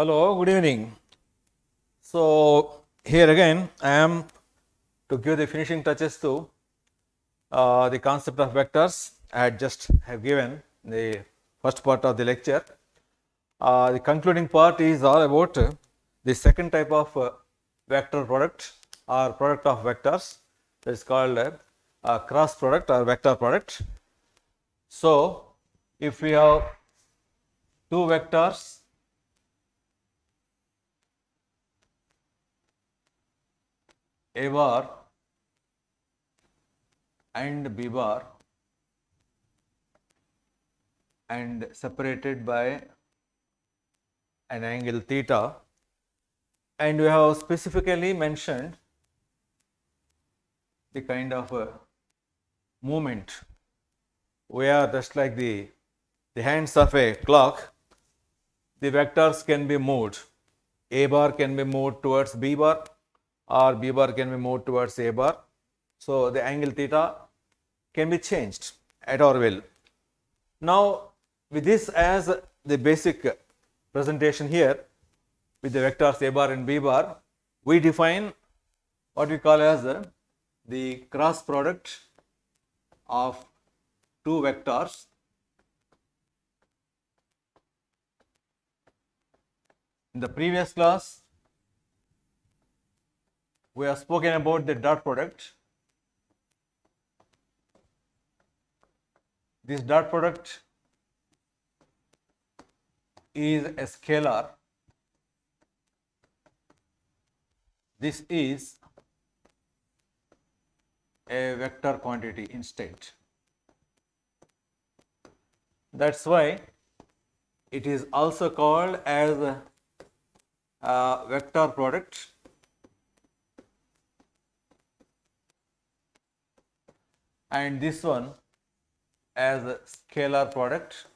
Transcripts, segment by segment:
Hello, good evening. So, here again I am to give the finishing touches to the concept of vectors. I had just have given the first part of the lecture. The concluding part is all about the second type of vector product or product of vectors, that is called cross product or vector product. So, if we have two vectors A bar and B bar and separated by an angle theta, and we have specifically mentioned the kind of movement where, just like the hands of a clock, the vectors can be moved. A bar can be moved towards B bar or B bar can be moved towards A bar. So, the angle theta can be changed at our will. Now, with this as the basic presentation here, with the vectors A bar and B bar, we define what we call as the cross product of two vectors in the previous class. We have spoken about the dot product. This dot product is a scalar. This is a vector quantity instead. That's why it is also called as a vector product and this one as a scalar product.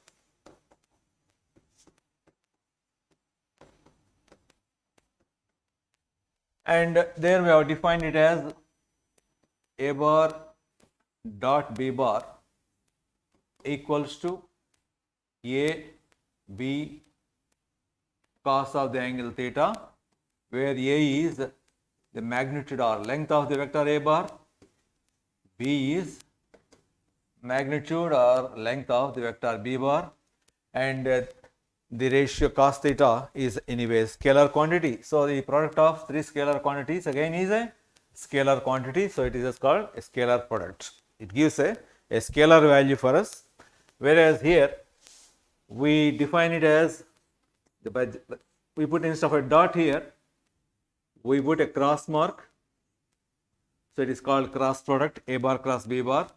And there we have defined it as A bar dot B bar equals to A B cos of the angle theta, where A is the magnitude or length of the vector A bar, B is magnitude or length of the vector B bar, and the ratio cos theta is anyway scalar quantity. So, the product of three scalar quantities again is a scalar quantity. So, it is called a scalar product. It gives a scalar value for us, whereas here we define it as we put instead of a dot here, we put a cross mark. So, it is called cross product. A bar cross B bar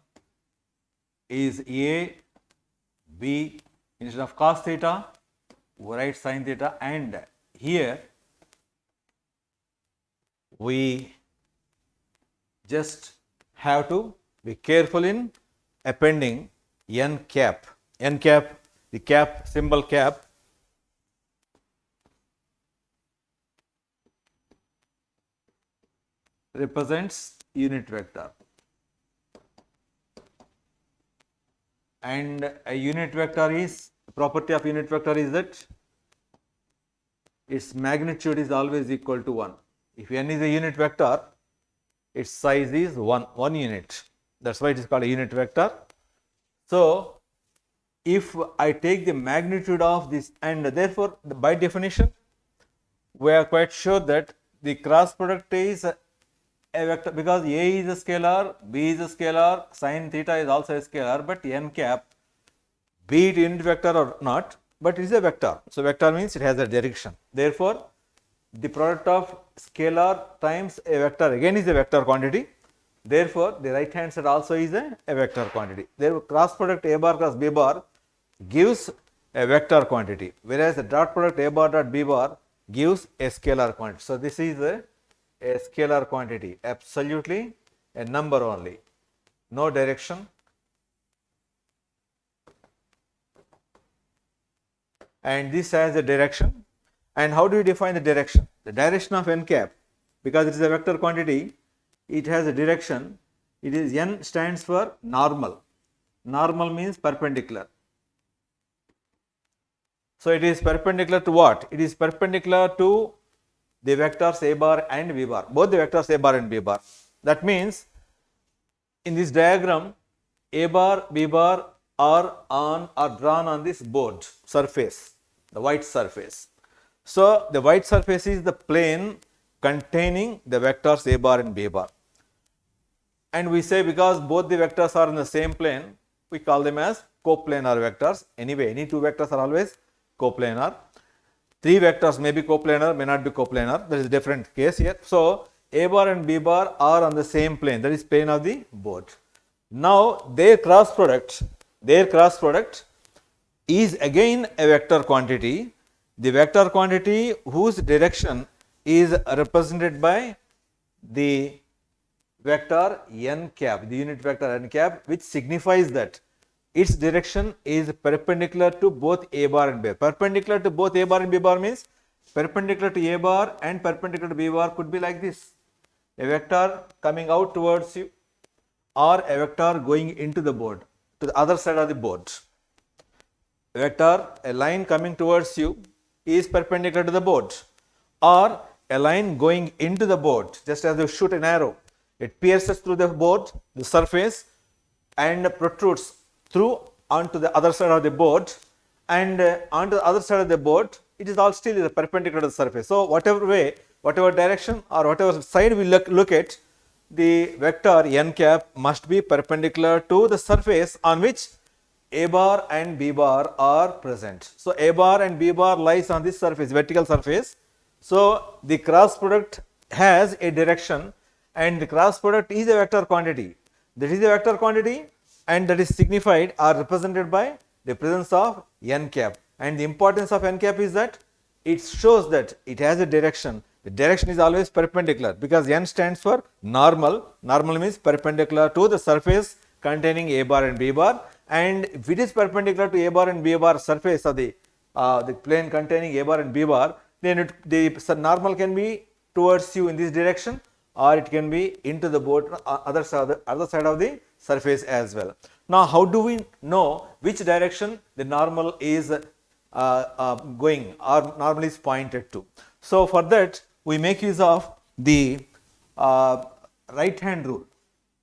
is A B, instead of cos theta we write sin theta, and here we just have to be careful in appending n cap. N cap, the cap symbol cap, represents unit vector, and a unit vector is, property of unit vector is that its magnitude is always equal to 1. If n is a unit vector, its size is 1 unit. That is why it is called a unit vector. So, if I take the magnitude of this, and therefore, by definition we are quite sure that the cross product is a vector, because A is a scalar, B is a scalar, sin theta is also a scalar, but n cap, be it unit vector or not, but it is a vector. So, vector means it has a direction. Therefore, the product of scalar times a vector again is a vector quantity. Therefore, the right hand side also is a vector quantity. Therefore, cross product A bar cross B bar gives a vector quantity, whereas the dot product A bar dot B bar gives a scalar quantity. So, this is a scalar quantity, absolutely a number only, no direction. And this has a direction. And how do you define the direction? The direction of n cap, because it is a vector quantity, it has a direction. It is, n stands for normal. Normal means perpendicular. So it is perpendicular to what? It is perpendicular to the vectors a bar and b bar, both the vectors a bar and b bar. That means in this diagram, a bar, b bar are drawn on this board surface, the white surface. So the white surface is the plane containing the vectors a bar and b bar. And we say because both the vectors are in the same plane, we call them as coplanar vectors. Anyway, any two vectors are always coplanar. Three vectors may be coplanar, may not be coplanar. There is a different case here. So a bar and b bar are on the same plane, that is plane of the board. Now their cross product is again a vector quantity. The vector quantity whose direction is represented by the vector n cap, the unit vector n cap, which signifies that its direction is perpendicular to both a bar and b bar. Perpendicular to both a bar and b bar means perpendicular to a bar and perpendicular to b bar could be like this: a vector coming out towards you or a vector going into the board, to the other side of the board. A line coming towards you is perpendicular to the board, or a line going into the board, just as you shoot an arrow, it pierces through the board, the surface, and protrudes through onto the other side of the board, and onto the other side of the board, it is all still perpendicular to the surface. So whatever way, whatever direction or whatever side we look at, the vector n cap must be perpendicular to the surface on which a bar and b bar are present. So a bar and b bar lies on this surface, vertical surface. So the cross product has a direction, and the cross product is a vector quantity. That is a vector quantity, and that is signified or represented by the presence of n cap. And the importance of n cap is that it shows that it has a direction. The direction is always perpendicular, because n stands for normal. Normal means perpendicular to the surface containing a bar and b bar, and if it is perpendicular to a bar and b bar surface of the plane containing a bar and b bar, then the normal can be towards you in this direction, or it can be into the board other side of the surface as well. Now how do we know which direction the normal is going, or normal is pointed to? So for that we make use of the right hand rule.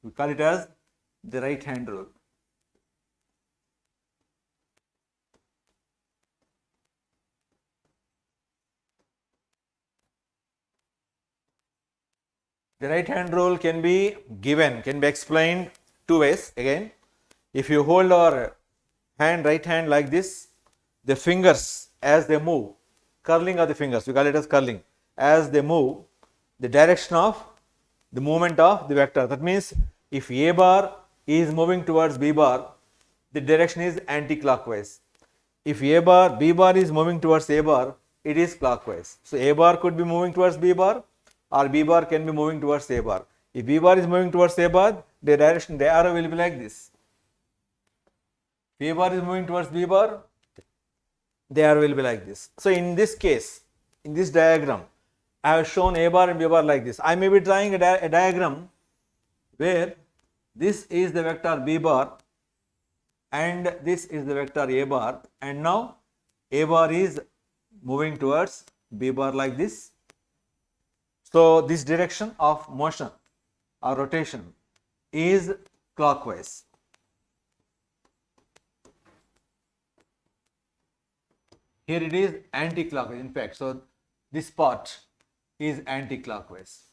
We call it as the right hand rule. The right hand rule can be given, can be explained two ways. Again, if you hold our right hand like this, the fingers as they move, curling of the fingers, we call it as curling, as they move, the direction of the movement of the vector. That means if a bar is moving towards b bar, the direction is anti-clockwise. If b bar is moving towards a bar, it is clockwise. So a bar could be moving towards b bar, or b bar can be moving towards a bar. If b bar is moving towards a bar, the direction, the arrow will be like this. If a bar is moving towards b bar, the arrow will be like this. So in this case, in this diagram, I have shown a bar and b bar like this. I may be drawing a diagram where this is the vector b bar and this is the vector a bar, and now a bar is moving towards b bar like this. So this direction of motion or rotation is clockwise. Here it is anti-clockwise, in fact. So this part is anti-clockwise.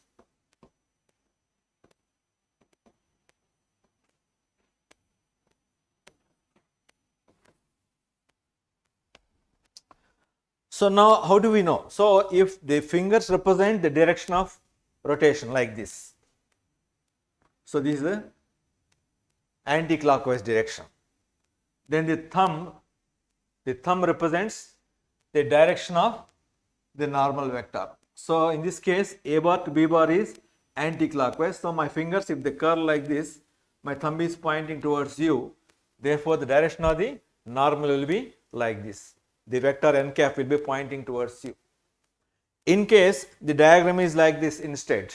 So now how do we know? So if the fingers represent the direction of rotation like this, so this is the anti-clockwise direction. Then the thumb represents the direction of the normal vector. So in this case, a bar to b bar is anti-clockwise. So my fingers, if they curl like this, my thumb is pointing towards you. Therefore, the direction of the normal will be like this. The vector n cap will be pointing towards you. In case the diagram is like this instead,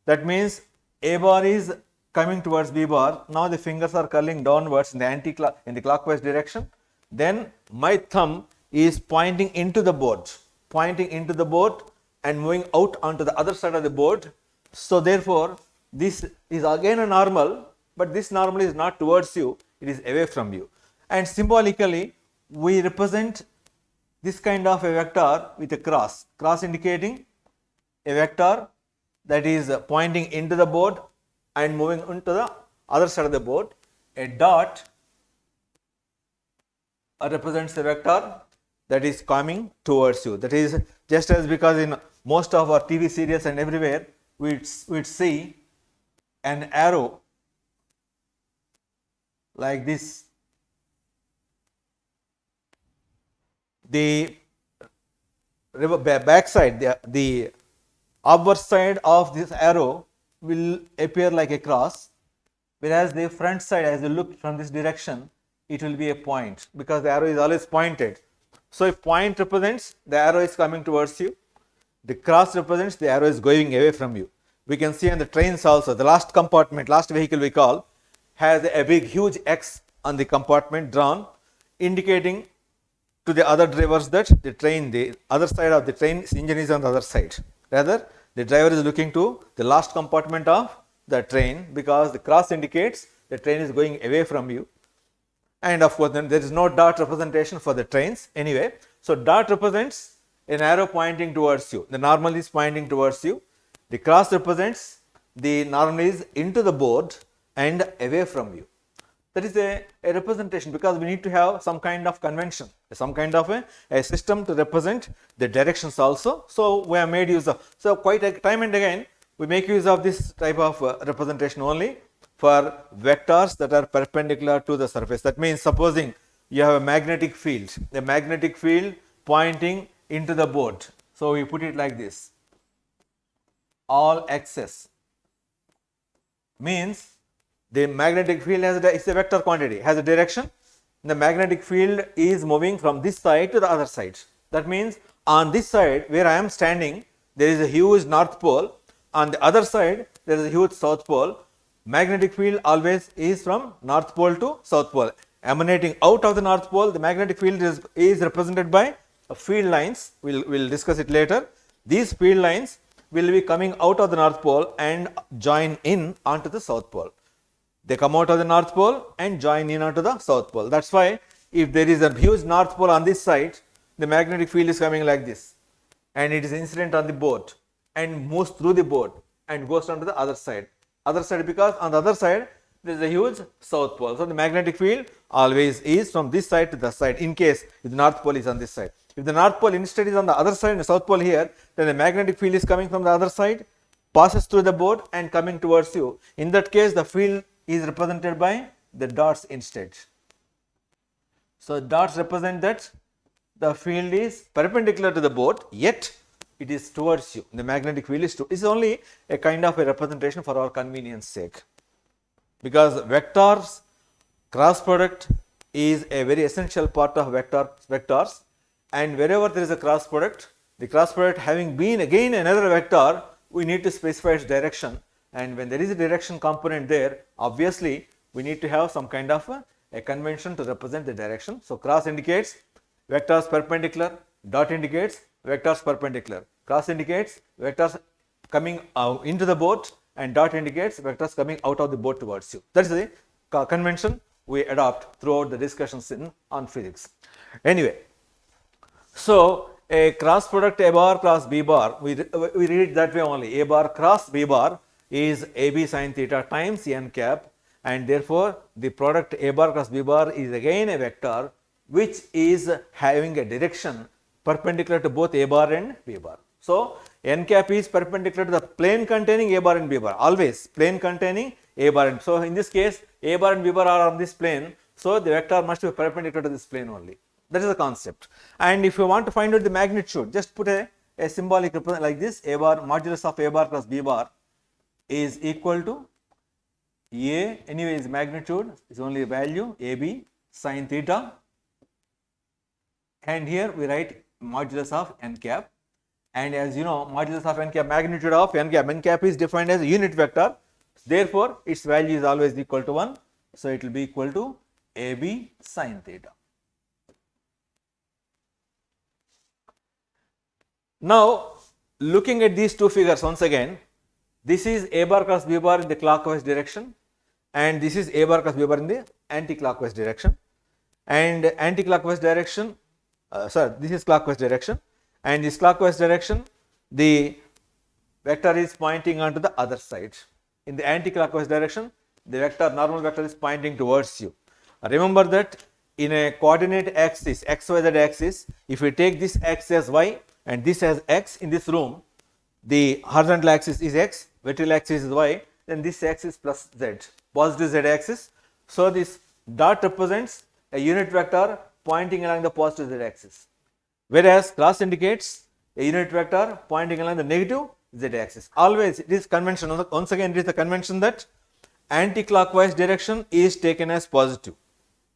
that means a bar is coming towards b bar. Now the fingers are curling downwards in the clockwise direction. Then my thumb is pointing into the board, and moving out onto the other side of the board. So therefore, this is again a normal, but this normal is not towards you, it is away from you. And symbolically, we represent this kind of a vector with a cross indicating a vector that is pointing into the board and moving into the other side of the board. A dot represents a vector that is coming towards you. That is just as because in most of our TV serials and everywhere we'd see an arrow like this. The back side, the upward side of this arrow will appear like a cross, whereas the front side, as you look from this direction, it will be a point, because the arrow is always pointed. So, if point represents the arrow is coming towards you, the cross represents the arrow is going away from you. We can see on the trains also, the last compartment, last vehicle we call, has a big huge X on the compartment drawn, indicating to the other drivers that the other side of the train engine is on the other side. Rather, the driver is looking to the last compartment of the train, because the cross indicates the train is going away from you. And of course, then there is no dot representation for the trains anyway. So, dot represents an arrow pointing towards you. The normal is pointing towards you. The cross represents the normal is into the board and away from you. That is a representation, because we need to have some kind of convention, some kind of a system to represent the directions also. So, we have made use of, so quite a time and again we make use of this type of representation only for vectors that are perpendicular to the surface. That means, supposing you have a magnetic field pointing into the board. So, we put it like this, all x's means the magnetic field is a vector quantity, has a direction. The magnetic field is moving from this side to the other side. That means, on this side where I am standing, there is a huge north pole. On the other side, there is a huge south pole. Magnetic field always is from north pole to south pole. Emanating out of the north pole, the magnetic field is represented by field lines. We'll discuss it later. These field lines will be coming out of the north pole and join in onto the south pole. They come out of the north pole and join in onto the south pole. That's why if there is a huge north pole on this side, the magnetic field is coming like this, and it is incident on the board and moves through the board and goes on to the other side. Because on the other side there is a huge south pole. So, the magnetic field always is from this side to the side, in case if the north pole is on this side. If the north pole instead is on the other side and the south pole here, then the magnetic field is coming from the other side, passes through the board and coming towards you. In that case, the field is represented by the dots instead. So, dots represent that the field is perpendicular to the board, yet it is towards you. The magnetic field is only a kind of a representation for our convenience sake, because vectors cross product is a very essential part of vectors, and wherever there is a cross product, the cross product having been again another vector, we need to specify its direction. And when there is a direction component there, obviously we need to have some kind of a convention to represent the direction. So, cross indicates vectors perpendicular, dot indicates vectors perpendicular, cross indicates vectors coming into the board, and dot indicates vectors coming out of the board towards you. That is the convention we adopt throughout the discussions on physics. Anyway, so a cross product A bar cross B bar, we read it that way only. A bar cross B bar is AB sin theta times n cap, and therefore, the product A bar cross B bar is again a vector which is having a direction perpendicular to both A bar and B bar. So, n cap is perpendicular to the plane containing A bar and B bar, always plane containing A bar and. So, in this case A bar and B bar are on this plane. So, the vector must be perpendicular to this plane only. That is the concept. And if you want to find out the magnitude, just put a symbolic representation like this: A bar modulus of A bar plus B bar is equal to A, anyway is magnitude, is only a value AB sin theta, and here we write modulus of n cap, and as you know, modulus of n cap, magnitude of n cap is defined as a unit vector, therefore its value is always equal to 1. So, it will be equal to AB sin theta. Now, looking at these two figures once again, this is A bar cross B bar in the clockwise direction, and this is A bar cross B bar in the anti-clockwise direction. And anti-clockwise direction, this is clockwise direction, and this clockwise direction, the vector is pointing onto the other side. In the anti-clockwise direction, the vector, normal vector is pointing towards you. Remember that in a coordinate axis, x, y, z axis, if we take this x as y and this as x in this room, the horizontal axis is x, vertical axis is y, then this axis plus z, positive z axis. So, this dot represents a unit vector pointing along the positive z axis, whereas cross indicates a unit vector pointing along the negative z axis. Always it is convention, once again it is the convention that anti-clockwise direction is taken as positive.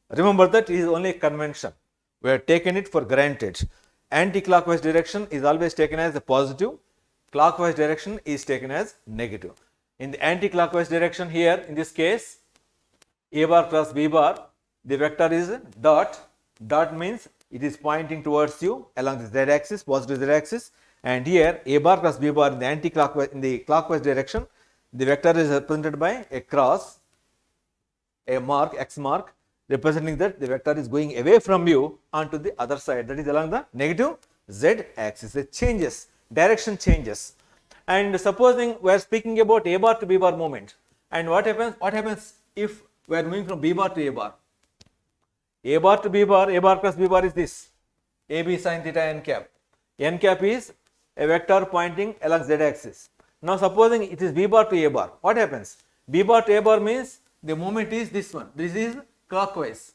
Remember that it is only a convention, we have taken it for granted. Anti-clockwise direction is always taken as a positive, clockwise direction is taken as negative. In the anti-clockwise direction here, in this case, A bar cross B bar, the vector is dot, dot means it is pointing towards you along the z axis, positive z axis, and here A bar cross B bar in the anti-clockwise, in the clockwise direction, the vector is represented by a cross, a mark, x mark, representing that the vector is going away from you onto the other side, that is along the negative z axis. It changes, direction changes. And supposing we are speaking about A bar to B bar movement, and what happens if we are moving from B bar to A bar? A bar to B bar, A bar cross B bar is this, AB sin theta n cap. N cap is a vector pointing along z axis. Now, supposing it is B bar to A bar, what happens? B bar to A bar means the movement is this one, this is clockwise.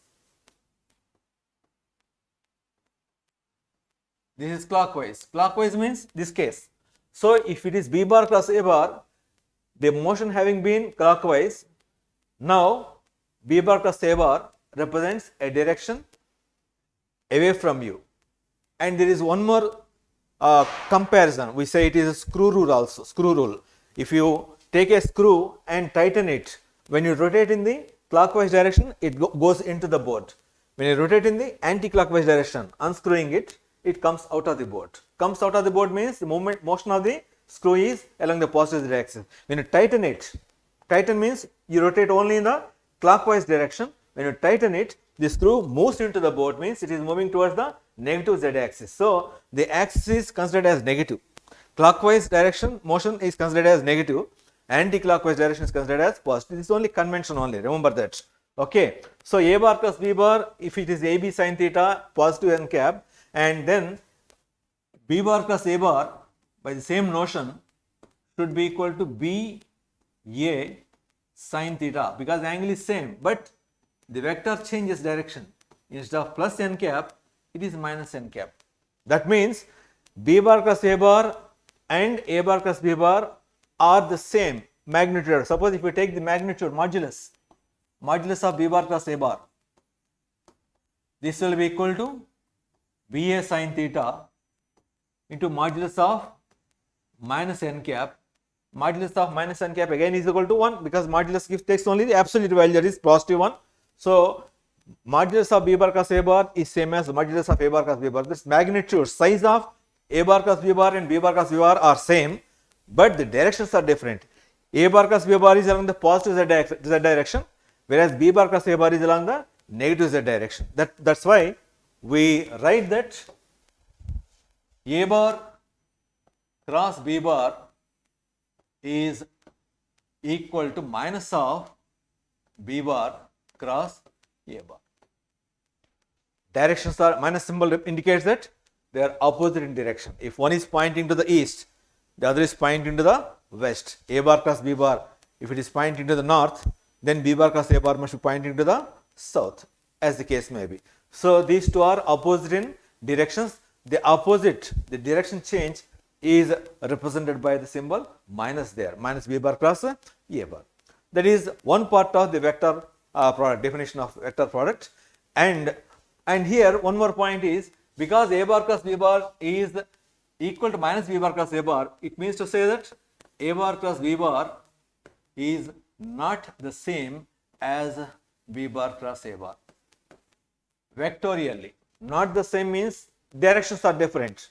This is clockwise. Clockwise means this case. So, if it is B bar cross A bar, the motion having been clockwise, now B bar cross A bar represents a direction away from you. And there is one more comparison, we say it is a screw rule also, screw rule. If you take a screw and tighten it, when you rotate in the clockwise direction, it goes into the board. When you rotate in the anti-clockwise direction, unscrewing it, it comes out of the board. Comes out of the board means the motion of the screw is along the positive z axis. When you tighten it, tighten means you rotate only in the clockwise direction. When you tighten it, the screw moves into the board, means it is moving towards the negative z axis. So, the axis is considered as negative. Clockwise direction motion is considered as negative, anti-clockwise direction is considered as positive. This is only convention only, remember that. Okay. So, A bar plus B bar, if it is AB sin theta positive n cap, and then B bar plus A bar by the same notion should be equal to B A sin theta, because the angle is same, but the vector changes direction. Instead of plus n cap, it is minus n cap. That means B bar cross A bar and A bar cross B bar are the same magnitude. Suppose if we take the magnitude modulus of B bar cross A bar, this will be equal to B A sin theta into modulus of minus n cap. Modulus of minus n cap again is equal to 1, because modulus takes only the absolute value, that is positive 1. So, modulus of B bar cross A bar is same as modulus of A bar cross B bar. This magnitude, size of A bar cross B bar and B bar cross B bar are same, but the directions are different. A bar cross B bar is along the positive z direction, whereas B bar cross A bar is along the negative z direction. That's why we write that A bar cross B bar is equal to minus of B bar cross A bar. Directions are, minus symbol indicates that they are opposite in direction. If one is pointing to the east, the other is pointing to the west. A bar cross B bar, if it is pointing to the north, then B bar cross A bar must be pointing to the south, as the case may be. So, these two are opposite in directions. The opposite, the direction change is represented by the symbol minus there, minus B bar cross A bar. That is one part of the vector product, definition of vector product. And here one more point is, because A bar cross B bar is equal to minus B bar cross A bar, it means to say that A bar cross B bar is not the same as B bar cross A bar. Vectorially, not the same means directions are different.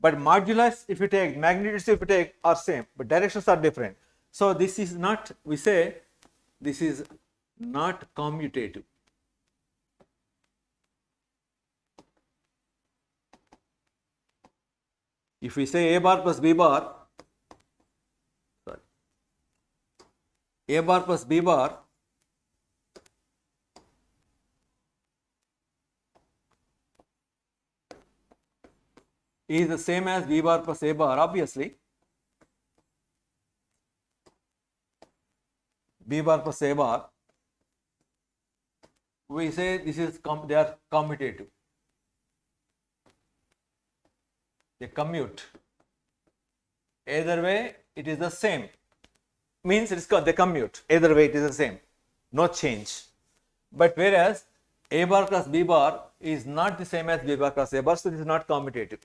But modulus, if you take, magnitudes if you take, are same, but directions are different. So this is not, we say, this is not commutative. If we say A bar plus B bar, sorry, A bar plus B bar is the same as B bar plus A bar, obviously. B bar plus A bar, we say this is, they are commutative. They commute. Either way, it is the same. Means it is, they commute. Either way, it is the same. No change. But whereas A bar plus B bar is not the same as B bar plus A bar, so this is not commutative.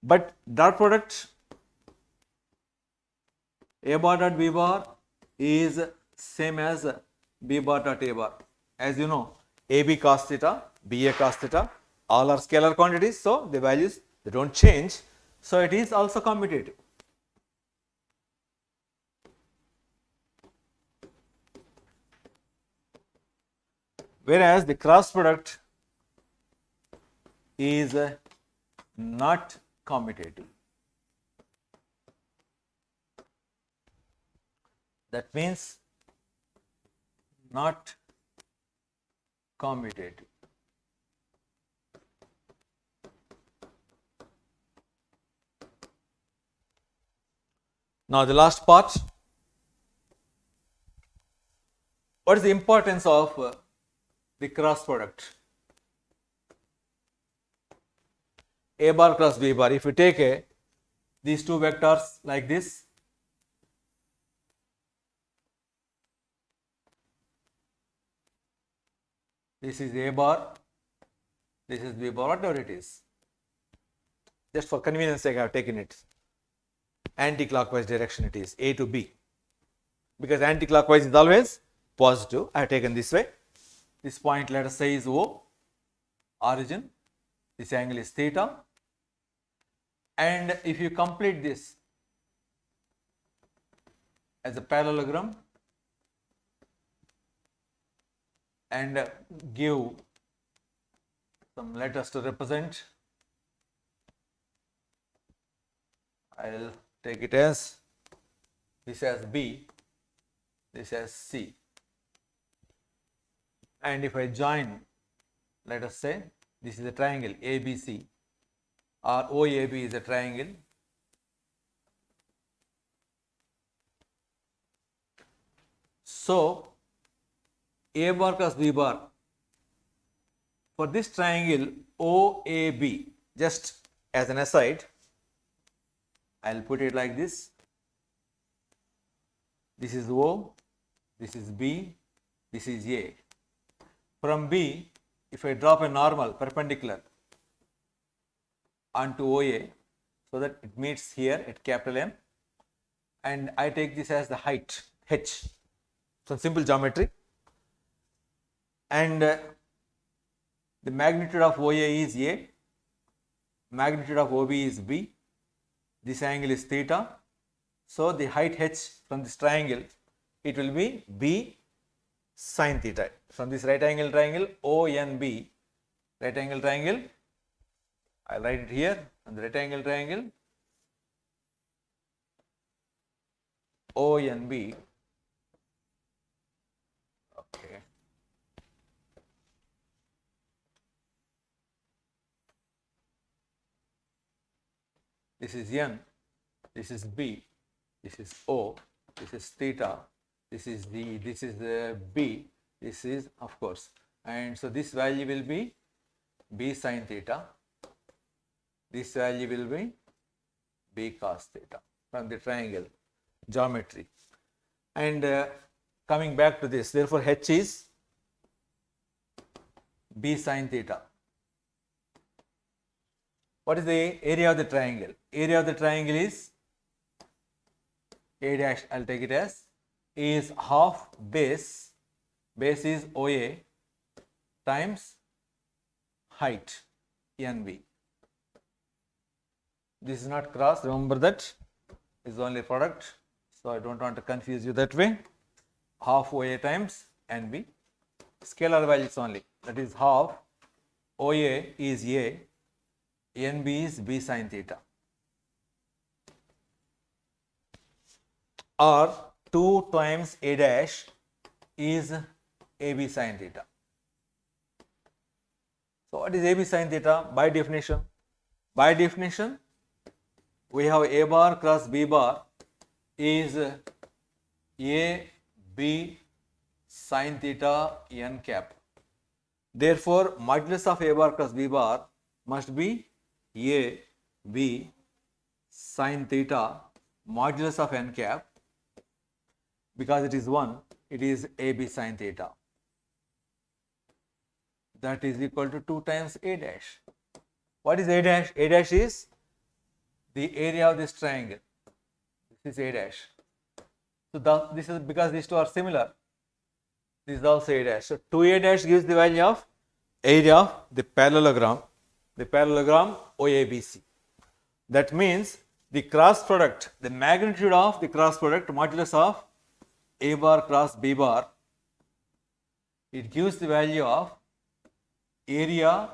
But dot product A bar dot B bar is same as B bar dot A bar. As you know, AB cos theta, BA cos theta, all are scalar quantities, so the values, they don't change. So it is also commutative. Whereas the cross product is not commutative. That means not commutative. Now the last part. What is the importance of the cross product? A bar plus B bar. If you take these two vectors like this, this is A bar, this is B bar, whatever it is. Just for convenience sake, I have taken it. Anti-clockwise direction it is, A to B. Because anti-clockwise is always positive, I have taken this way. This point, let us say, is O, origin. This angle is theta. And if you complete this as a parallelogram and give some letters to represent, I will take it as this as B, this as C. And if I join, let us say, this is a triangle ABC, or OAB is a triangle. So A bar plus B bar, for this triangle OAB, just as an aside, I will put it like this. This is O, this is B, this is A. From B, if I drop a normal perpendicular onto OA, so that it meets here at capital M, and I take this as the height H, some simple geometry, and the magnitude of OA is A, magnitude of OB is B, this angle is theta, so the height H from this triangle, it will be B sin theta. From this right angle triangle ONB, right angle triangle, I will write it here, on the right angle triangle ONB, okay. This is N, this is B, this is O, this is theta, this is D, this is B, this is of course, and so this value will be B sin theta, this value will be B cos theta from the triangle geometry. And coming back to this, therefore H is B sin theta. What is the area of the triangle? Area of the triangle is A dash, I will take it as, is half base, base is OA times height NB. This is not cross, remember that is only product. So I don't want to confuse you that way. Half OA times NB, scalar values only. That is half OA is A, NB is B sin theta. Or 2 times A dash is AB sin theta. So what is AB sin theta by definition? By definition, we have A bar cross B bar is A B sin theta n cap. Therefore, modulus of A bar cross B bar must be A B sin theta modulus of n cap. Because it is 1, it is AB sin theta. That is equal to 2 times A dash. What is A dash? A dash is the area of this triangle. This is A dash. So this is because these two are similar. This is also A dash. So 2A dash gives the value of area of the parallelogram OABC. That means the cross product, the magnitude of the cross product modulus of A bar cross B bar, it gives the value of area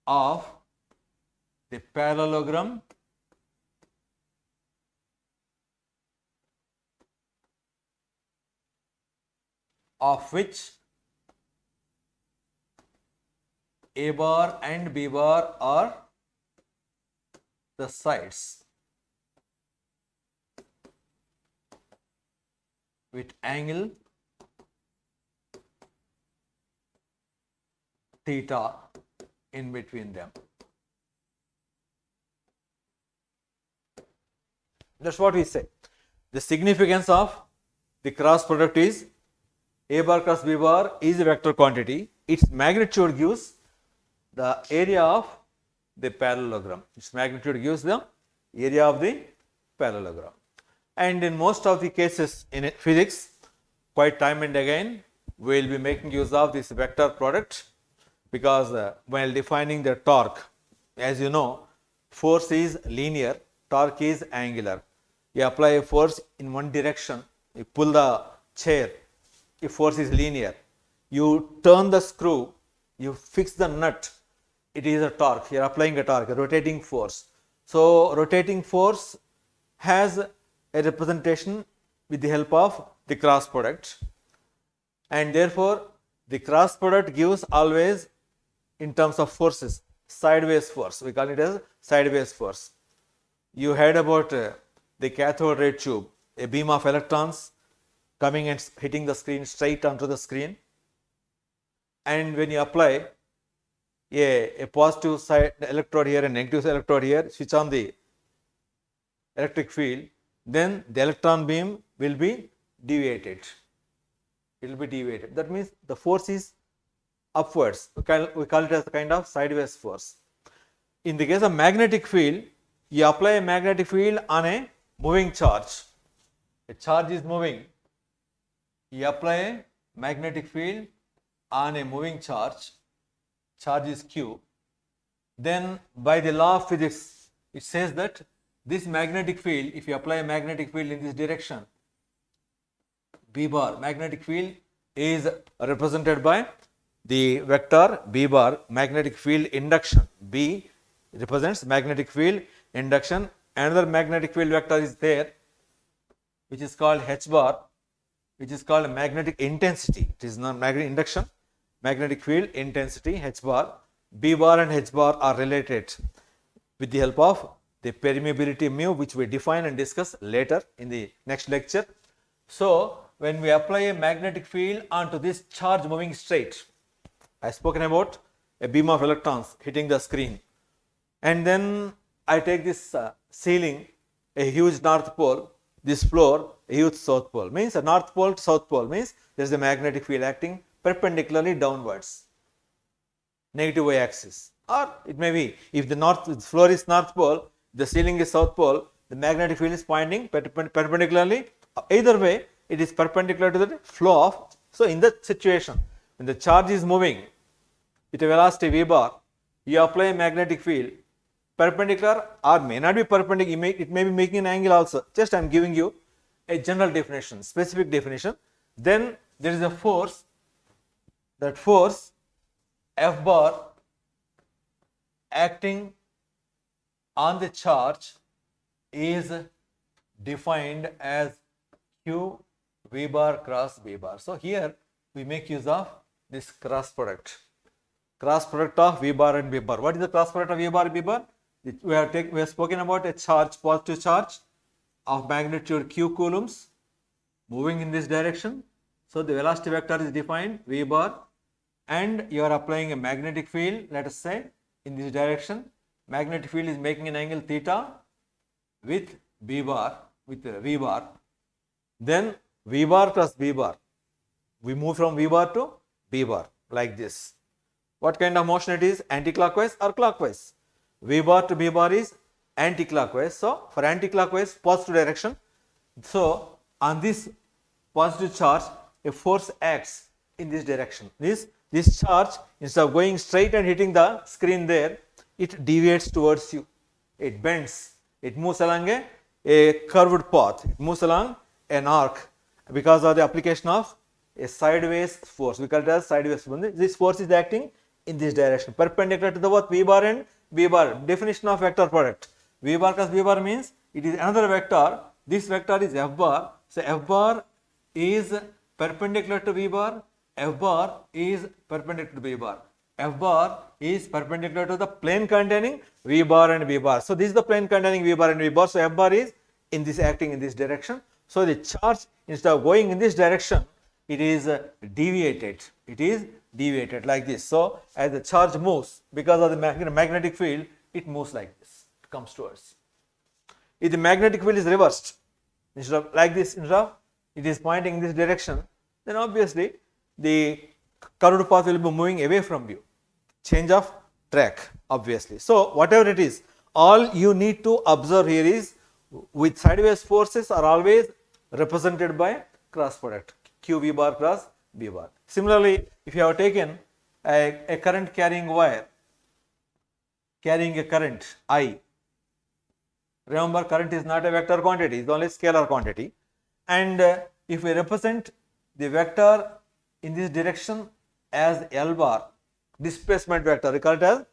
of the parallelogram of which A bar and B bar are the sides with angle theta in between them. That's what we say. The significance of the cross product is A bar cross B bar is a vector quantity. Its magnitude gives the area of the parallelogram. Its magnitude gives the area of the parallelogram. And in most of the cases in physics, quite time and again, we will be making use of this vector product, because while defining the torque, as you know, force is linear, torque is angular. You apply a force in one direction, you pull the chair, if force is linear. You turn the screw, you fix the nut, it is a torque. You are applying a torque, a rotating force. So rotating force has a representation with the help of the cross product, and therefore the cross product gives always in terms of forces, sideways force. We call it as sideways force. You heard about the cathode ray tube, a beam of electrons coming and hitting the screen straight onto the screen, and when you apply a positive side electrode here and negative electrode here, switch on the electric field, then the electron beam will be deviated. It will be deviated. That means the force is upwards. We call it as a kind of sideways force. In the case of magnetic field, you apply a magnetic field on a moving charge. A charge is moving. You apply a magnetic field on a moving charge. Charge is Q. Then by the law of physics, it says that this magnetic field, if you apply a magnetic field in this direction, B bar, magnetic field is represented by the vector B bar, magnetic field induction. B represents magnetic field induction. Another magnetic field vector is there, which is called H bar, which is called magnetic intensity. It is not magnetic induction, magnetic field intensity H bar. B bar and H bar are related with the help of the permeability mu, which we define and discuss later in the next lecture. So when we apply a magnetic field onto this charge moving straight, I spoken about a beam of electrons hitting the screen, and then I take this ceiling, a huge north pole, this floor, a huge south pole. Means a north pole to south pole means there is a magnetic field acting perpendicularly downwards, negative y axis. Or it may be, if the floor is north pole, the ceiling is south pole, the magnetic field is pointing perpendicularly. Either way, it is perpendicular to the flow of. So in that situation, when the charge is moving with a velocity v bar, you apply a magnetic field perpendicular or may not be perpendicular, it may be making an angle also. Just I am giving you a general definition, specific definition. Then there is a force, that force F bar acting on the charge is defined as Q V bar cross V bar. So here we make use of this cross product of V bar and V bar. What is the cross product of V bar and V bar? We have spoken about a charge, positive charge of magnitude q coulombs moving in this direction. So the velocity vector is defined V bar, and you are applying a magnetic field, let us say, in this direction. Magnetic field is making an angle theta with V bar, Then V bar plus V bar. We move from V bar to B bar like this. What kind of motion it is? Anti-clockwise or clockwise? V bar to B bar is anti-clockwise. So for anti-clockwise, positive direction. So on this positive charge, a force acts in this direction. This charge, instead of going straight and hitting the screen there, it deviates towards you. It bends. It moves along a curved path. It moves along an arc because of the application of a sideways force. We call it as sideways force. This force is acting in this direction, perpendicular to the what? V bar and B bar. Definition of vector product. V bar plus B bar means it is another vector. This vector is F bar. So F bar is perpendicular to V bar. F bar is perpendicular to B bar. F bar is perpendicular to the plane containing V bar and B bar. So this is the plane containing V bar and V bar. So F bar is in this acting in this direction. So the charge, instead of going in this direction, it is deviated. It is deviated like this. So as the charge moves, because of the magnetic field, it moves like this. It comes towards. If the magnetic field is reversed, instead of like this, instead of it is pointing in this direction, then obviously the curved path will be moving away from you. Change of track, obviously. So whatever it is, all you need to observe here is, with sideways forces are always represented by cross product, Q V bar cross B bar. Similarly, if you have taken a current carrying wire, carrying a current I, remember current is not a vector quantity, it is only scalar quantity, and if we represent the vector in this direction as L bar, displacement vector, we call it as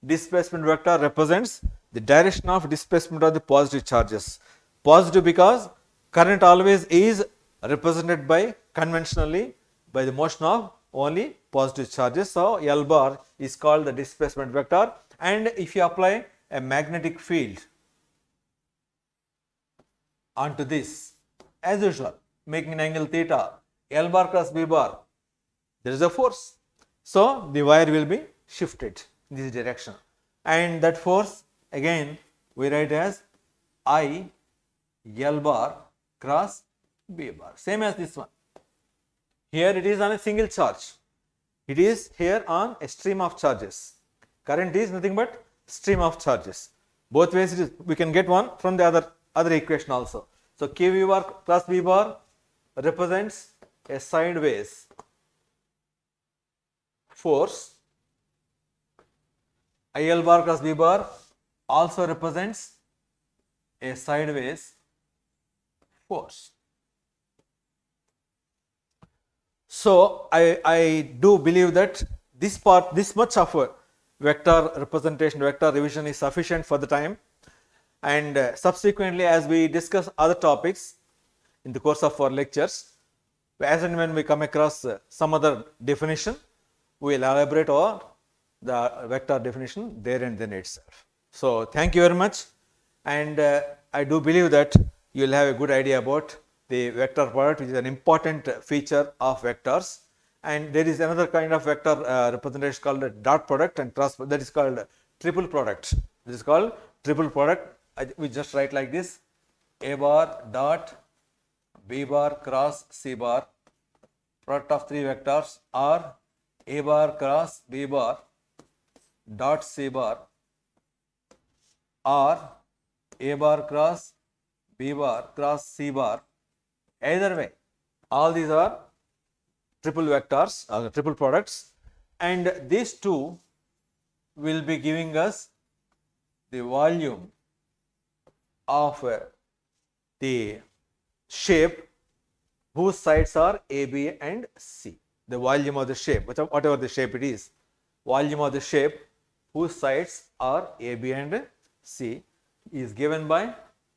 displacement vector, represents the direction of displacement of the positive charges. Positive because current always is represented by conventionally by the motion of only positive charges. So L bar is called the displacement vector, and if you apply a magnetic field onto this, as usual, making an angle theta, L bar cross B bar, there is a force. So the wire will be shifted in this direction, and that force again we write as I L bar cross B bar, same as this one. Here it is on a single charge. It is here on a stream of charges. Current is nothing but stream of charges. Both ways it is, we can get one from the other equation also. So Q V bar plus B bar represents a sideways force. IL bar cross B bar also represents a sideways force. So I do believe that this much of a vector representation, vector revision is sufficient for the time, and subsequently as we discuss other topics in the course of our lectures, as and when we come across some other definition, we will elaborate on the vector definition there and then itself. So thank you very much, and I do believe that you will have a good idea about the vector product, which is an important feature of vectors. And there is another kind of vector representation called dot product and cross, that is called triple product. This is called triple product. We just write like this: A bar dot B bar cross C bar, product of three vectors, or A bar cross B bar dot C bar, or A bar cross B bar cross C bar. Either way, all these are triple vectors or triple products, and these two will be giving us the volume of the shape whose sides are A, B and C. The volume of the shape, whatever the shape it is, volume of the shape whose sides are A, B and C is given by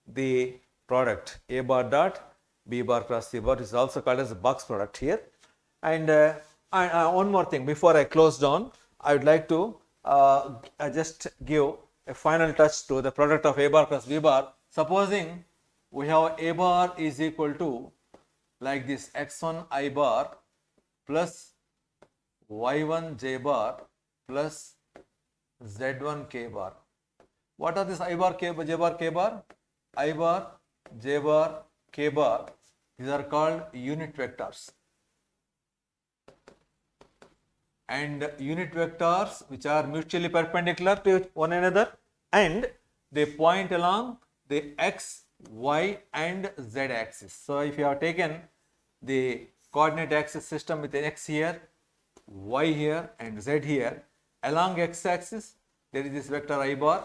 the product A bar dot B bar cross C bar. It is also called as a box product here. And one more thing before I close down, I would like to just give a final touch to the product of A bar plus B bar. Supposing we have A bar is equal to like this x1 I bar plus y1 j bar plus z1 k bar. What are this I bar, k, j bar, k bar? I bar, j bar, k bar. These are called unit vectors. And unit vectors which are mutually perpendicular to one another and they point along the x, y and z axis. So, if you have taken the coordinate axis system with x here, y here and z here, along x axis there is this vector I bar,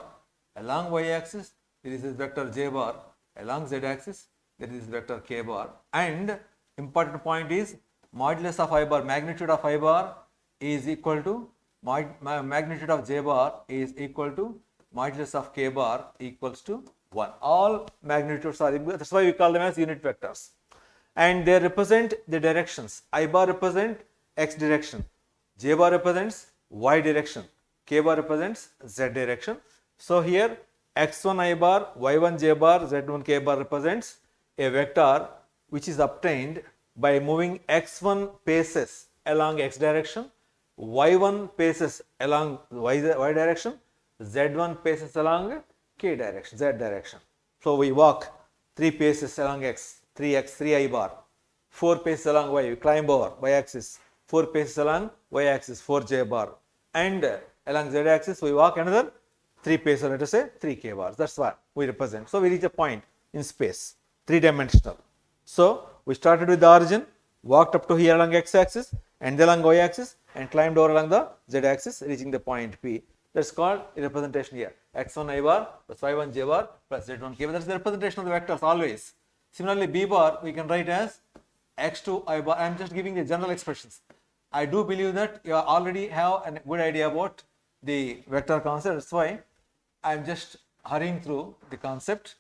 along y axis there is this vector j bar, along z axis there is this vector k bar, and important point is modulus of I bar, magnitude of I bar is equal to magnitude of j bar is equal to modulus of k bar equals to 1. All magnitudes are, that's why we call them as unit vectors, and they represent the directions. I bar represent x direction, j bar represents y direction, k bar represents z direction. So, here x1 I bar, y1 j bar, z1 k bar represents a vector which is obtained by moving x1 paces along x direction, y1 paces along y direction, z1 paces along k direction, z direction. So, we walk 3 paces along x, 3 I bar, 4 paces along y, we climb over y axis, 4 paces along y axis, 4 j bar, and along z axis we walk another 3 paces, let us say 3 k bars. That is what we represent. So, we reach a point in space, 3-dimensional. So, we started with the origin, walked up to here along x axis and then along y axis and climbed over along the z axis, reaching the point P. That is called a representation here, x1 I bar plus y1 j bar plus z1 k bar. That is the representation of the vectors always. Similarly, B bar we can write as x2 I bar. I am just giving the general expressions. I do believe that you already have a good idea about the vector concept. That's why I am just hurrying through the concept.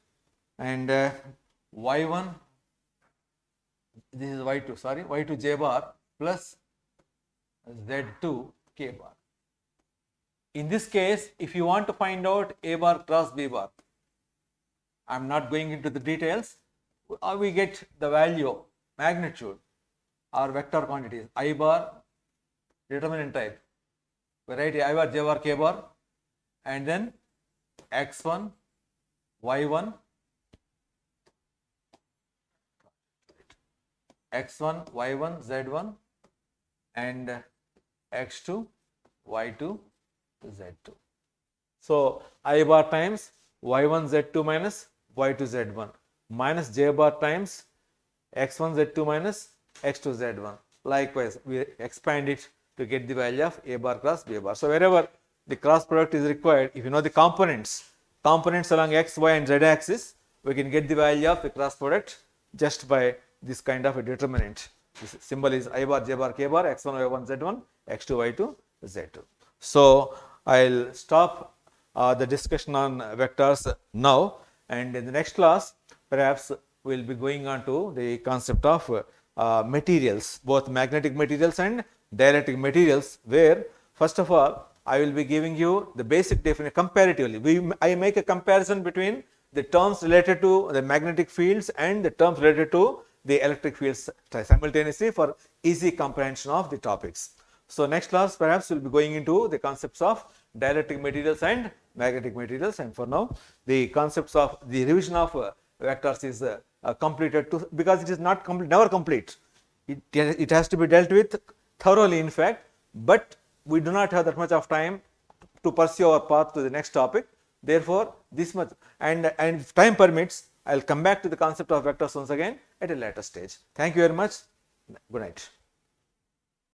And y1, this is y2, sorry, y2 j bar plus z2 k bar. In this case, if you want to find out A bar cross B bar, I am not going into the details, we get the value, magnitude or vector quantities, I bar, determinant type, we write I bar, j bar, k bar, and then x1, y1, x1, y1, z1 and x2, y2, z2. So, I bar times y1 z2 minus y2 z1 minus j bar times x1 z2 minus x2 z1. Likewise, we expand it to get the value of A bar cross B bar. So, wherever the cross product is required, if you know the components along x, y and z axis, we can get the value of the cross product just by this kind of a determinant. This symbol is I bar, j bar, k bar, x1, y1, z1, x2, y2, z2. So, I will stop the discussion on vectors now, and in the next class perhaps we will be going on to the concept of materials, both magnetic materials and dielectric materials, where first of all I will be giving you the basic definition comparatively. I make a comparison between the terms related to the magnetic fields and the terms related to the electric fields simultaneously for easy comprehension of the topics. So, next class perhaps we will be going into the concepts of dielectric materials and magnetic materials, and for now the concepts of the revision of vectors is completed because it is not complete, never complete. It has to be dealt with thoroughly in fact, but we do not have that much of time to pursue our path to the next topic. Therefore, this much, and if time permits, I will come back to the concept of vectors once again at a later stage. Thank you very much. Good night.